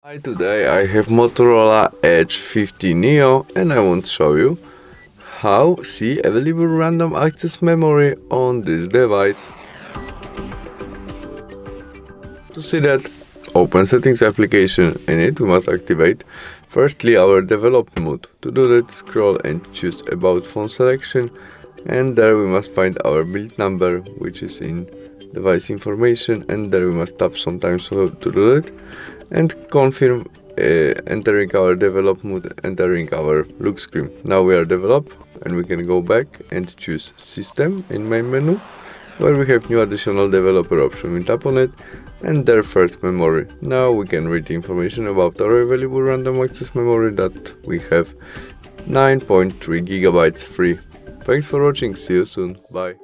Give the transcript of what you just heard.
Hi, today I have Motorola Edge 50 Neo and I want to show you how to see available random access memory on this device. To see that, open Settings application. In it we must activate firstly our development mode. To do that, scroll and choose About Phone selection, and there we must find our build number, which is in device information, and there we must tap sometimes to do it, and confirm entering our develop mode, entering our look screen. Now we are developed and we can go back and choose System in main menu, where we have new additional developer option. We tap on it and there first memory. Now we can read the information about our available random access memory that we have 9.3 GB free. Thanks for watching, see you soon, bye.